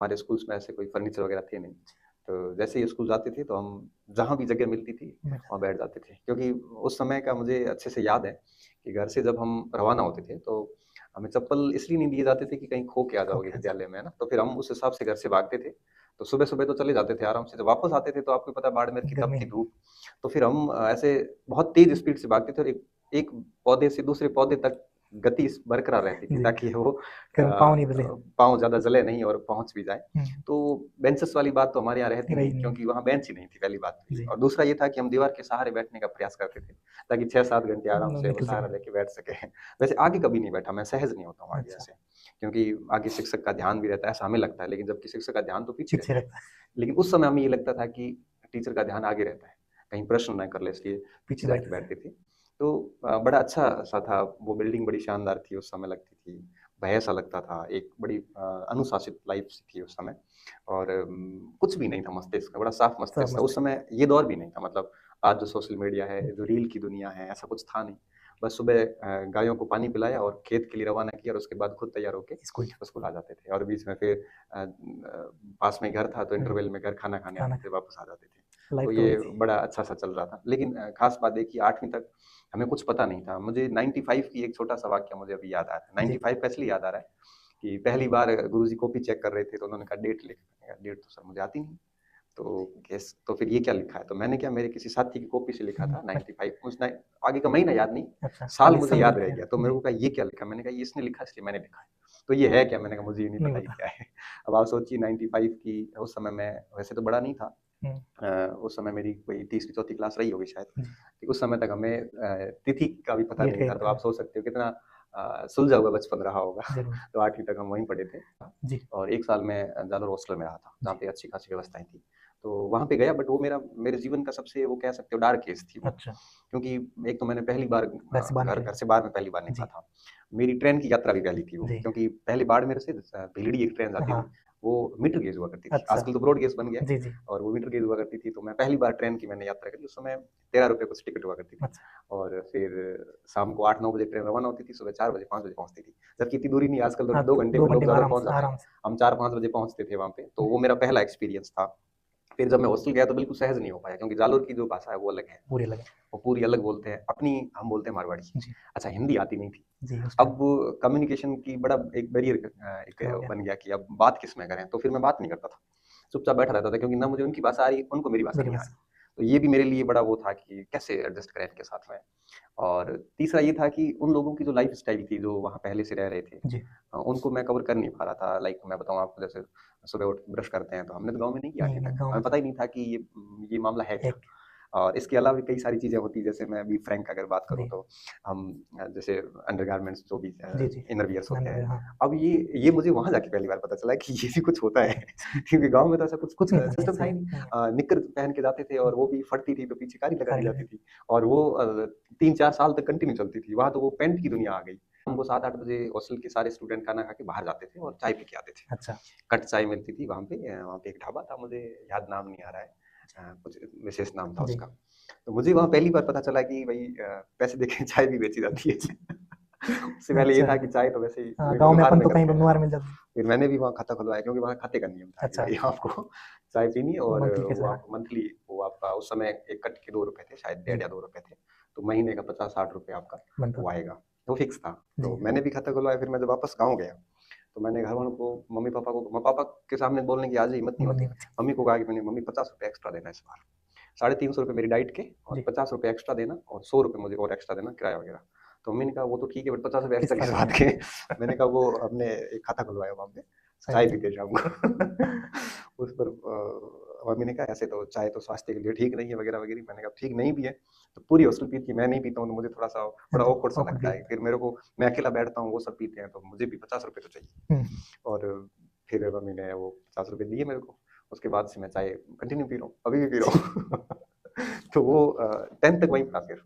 हमारे स्कूल्स में ऐसे कोई फर्नीचर वगैरह थे नहीं। तो जैसे ही स्कूल जाते थे तो हम जहाँ भी जगह मिलती थी वहाँ बैठ जाते थे, क्योंकि उस समय का मुझे अच्छे से याद है कि घर से जब हम रवाना होते थे तो हमें चप्पल इसलिए नहीं दिए जाते थे कि कहीं खो के आ खो जाओगे के विद्यालय में, है ना? तो फिर हम उस हिसाब से घर से भागते थे। तो सुबह-सुबह तो चले जाते थे आराम से, जब वापस आते थे तो आपको पता है बाड़मेर की गर्मी तपती धूप, तो फिर हम ऐसे बहुत तेज़ स्पीड से भागते थे और एक एक पौधे से दूसरे पौधे तक गति बरकरार रहती थी जी, ताकि वो फिर पाँव नहीं जले। पाँव ज़्यादा जले नहीं और पहुँच भी जाए। हुँ, तो बेंचेस वाली बात तो हमारे यहाँ रहती रही नहीं, नहीं। क्योंकि वहाँ बेंच ही नहीं थी, पहली बात तो ये। जी, और दूसरा ये था कि हम दीवार के सहारे बैठने का प्रयास करते थे, ताकि 6-7 घंटे आराम से वो निकल सहारा सके। लेके बैठ सकें। वैसे आगे कभी नहीं बैठा, मैं सहज नहीं होता हूँ आगे अच्छा, ऐसे, क्योंकि आगे शिक्षक का ध्यान भी रहता है, ऐसा हमें लगता है, लेकिन जबकि शिक्षक का ध्यान तो पीछे पीछे रहता है। रहता है, लेकिन उस समय हमें ये लगता था कि टीचर का ध्यान आगे रहता है, कहीं प्रश्न ना कर ले, इसलिए पीछे पीछे जाके बैठते थे। बैठते थे। तो बड़ा अच्छा-सा था, वो बिल्डिंग बड़ी शानदार थी उस समय लगती थी, भय-सा लगता था, एक बड़ी अनुशासित लाइफ़ थी उस समय। और कुछ भी नहीं था मस्तिष्क, बड़ा साफ सब मस्तिष्क था। उस मस्ती। समय ये दौर भी नहीं था, मतलब आज जो सोशल मीडिया है, जो रील की दुनिया है, ऐसा कुछ था नहीं। बस सुबह गायों को पानी पिलाया और खेत के लिए रवाना किया और उसके बाद खुद तैयार होके स्कूल स्कूल आ जाते थे, और बीच में फिर पास में घर था तो हुँ, इंटरवल में घर खाना खाने खाना आते थे, वापस आ जाते थे। तो लाइफ तो वही ये थी। बड़ा अच्छा-सा चल रहा था। लेकिन ख़ास बात देखिए 8वीं तक हमें कुछ पता नहीं था। मुझे 95 की एक छोटा-सा वाक़या मुझे अभी याद आ रहा है। जी, 95 का इसलिए याद आ रहा है कि पहली बार गुरुजी कॉपी चेक कर रहे थे, तो उन्होंने कहा डेट लिख। मैंने कहा डेट तो सर मुझे आती नहीं। तो गेस तो फिर ये क्या लिखा है? तो मैंने क्या मेरे किसी साथी की कॉपी से लिखा था 95, उस टाइम आगे का महीना याद नहीं, अच्छा, साल खाली मुझे सन याद लिख रह के। गया। तो मेरे जी, को कहा ये क्या लिखा? मैंने कहा ये इसने लिखा है इसलिए मैंने लिखा है। तो ये है क्या? मैंने कहा मुझे ये नहीं नहीं पता ये पता। क्या है। अब आप सोचिए 95 की उस समय मैं वैसे तो बड़ा नहीं था। हुँ, उस समय मेरी कोई तीसरी-चौथी क्लास रही होगी शायद। जी, कि उस समय तक हमें तिथि का भी पता डेट नहीं का ही था, तो पता आप नहीं। सोच सकते हो कितना सुलझा हुआ बचपन रहा होगा। ज़रूर। तो 8वीं तक हम वहीं पढ़े थे। जी, और 1 साल मैं जालोर हॉस्टल में रहा था, जहाँ जी, पे अच्छी-खासी व्यवस्थाएँ थी। तो वहाँ पे गया, बट वो मेरे जीवन का सबसे वो कह सकते हो डार्क एज थी वो। अच्छा, क्योंकि एक तो मैंने पहली बार घर से बाहर निकले। घर से बाहर में पहली बार निकला जी, था। मेरी ट्रेन की यात्रा भी पहली थी वो, जी, क्योंकि पहले बाड़मेर से भीलड़ी एक ट्रेन जाती हाँ, थी, वो मीटर गेज हुआ करती थी। अच्छा, आजकल तो ब्रॉड गेज बन गया है, जी, जी, और वो मीटर गेज हुआ करती थी, तो मैं पहली बार ट्रेन की मैंने यात्रा करी। उस समय ₹13 कुछ टिकट हुआ करती थी, अच्छा, और फिर शाम को 8-9 बजे ट्रेन रवाना होती थी, सुबह 4 बजे, 5 बजे पहुँचती थी। जबकि इतनी दूरी नहीं है, आजकल तो हाँ, 2 तो घंटे 2 में लोग घंटे में ज़्यादातर पहुँच जाते हैं। आराम से। हम 4-5 बजे पहुँचते थे वहाँ पे, तो वो मेरा पहला एक्सपीरियंस था। फिर जब मैं हॉस्टल गया तो बिल्कुल सहज नहीं हो पाया, क्योंकि जालोर की जो भाषा है वो अलग है। पूरे लगे। वो पूरी अलग बोलते हैं, अपनी हम बोलते हैं मारवाड़ी। जी, अच्छा, हिंदी आती नहीं थी। जी, उस टाइम अब कम्युनिकेशन की बड़ा एक बैरियर एक खड़ा हो गया, बन गया कि अब बात किसमें करें, तो फिर मैं बात नहीं करता था। चुपचाप बैठा रहता था, क्योंकि ना मुझे उनकी भाषा आ रही, उनको मेरी भाषा मेरी नहीं आ रही। भाषा। तो ये भी मेरे लिए बड़ा वो था कि कैसे एडजस्ट करें इनके साथ में। और तीसरा ये था कि उन लोगों की जो लाइफ़स्टाइल थी, जो वहाँ पहले से रह रहे थे, जी, उनको मैं कवर कर नहीं पा रहा था। लाइक मैं बताऊँ आपको, जैसे सुबह उठ के ब्रश करते हैं, तो हमने तो गाँव में नहीं किया आज नहीं, तक। नहीं, गाँव में हमें तो पता ही नहीं था कि ये मामला है क्या? एक और इसके अलावा भी कई सारी चीज़ें होती हैं, जैसे मैं अभी फ्रैंक अगर बात करूँ जी, तो हम जैसे अंडरगारमेंट्स जो भी जी, जी, इनर वियर्स होते हैं। अंडरवियर हाँ, अब ये मुझे वहाँ जाके पहली बार पता चला कि ये भी कुछ होता है। क्योंकि गाँव में तो ऐसा कुछ कुछ नहीं था, नहीं सिस्टम था सही ही है, नहीं। नहीं है। निक्कर पहन के जाते थे, और वो भी फटती थी तो पीछे कारी लगा दी कार्य जाती लगे, थी, और वो 3-4 साल तक कंटिन्यू चलती थी। वहाँ तो वो पैंट की दुनिया आ गई। हमको 7-8 बजे हॉस्टल के सारे स्टूडेंट खाना खा के बाहर जाते थे और चाय पी के आते थे। अच्छा, कट चाय मिलती थी वहाँ पे एक ढाबा था, मुझे याद नाम नहीं आ रहा है। कुछ विशेष नाम था जी। उसका। तो मुझे वहाँ पहली बार पता चला कि भई पैसे देके चाय भी बेची जाती है। उससे पहले ये अच्छा, था कि चाय तो वैसे ही हाँ, गाँव में व्यवहार अपन में तो कहीं करते पे हैं। व्यवहार मिल जाती। फिर मैंने भी वहाँ खाता खुलवाया, क्योंकि वहाँ खाते का नियम था कि अच्छा, भाई आपको चाय पीनी है, और मंथली के वो हिसाब आपको मंथली, वो आपका उस समय एक कट के ₹2 थे शायद, जी, डेढ़ या ₹2 थे। तो महीने का 50-60 रुपए आपका बनता वो था। आएगा। वो फिक्स था। तो जी, मैंने भी खाता खुलवाया, फिर मैं जब वापस गाँव गया, तो मैंने घरवालों को, पापा के सामने बोलने की आज हिम्मत नहीं मन होती। नहीं होती। मम्मी को कहा कि मैंने, मम्मी ₹50 एक्स्ट्रा देना इस बार। ₹350 मेरी डाइट के, और जी, ₹50 एक्स्ट्रा देना, और ₹100 मुझे और एक्स्ट्रा देना किराया वगैरह। तो मम्मी ने कहा वो तो ठीक है, बट ₹50 किस एक्स्ट्रा किस बात बात के? के? मैंने कहा वो हमने एक खाता खुलवाया वहाँ पे, सही चाय बात है। पीते शाम को। उस पर मम्मी ने कहा ऐसे तो चाय तो स्वास्थ्य के लिए ठीक नहीं है वगैरह वगैरह। मैंने कहा ठीक नहीं भी है, तो पूरी हॉस्टल पीती है, मैं नहीं पीता हूँ, तो मुझे थोड़ा सा हाँ, बड़ा तो ऑकवर्ड सा ऑकवर्ड लगता फील है। होता फिर मेरे को, मैं अकेला बैठता हूँ, वो सब पीते हैं, तो मुझे भी ₹50 तो चाहिए। है। हुँ, और फिर मम्मी ने वो ₹50 दिए मेरे को। उसके बाद से मैं चाय कंटिन्यू पी रहा हूँ, अभी भी पी रहा हूँ। तो वो 10th तक वहीं था फिर।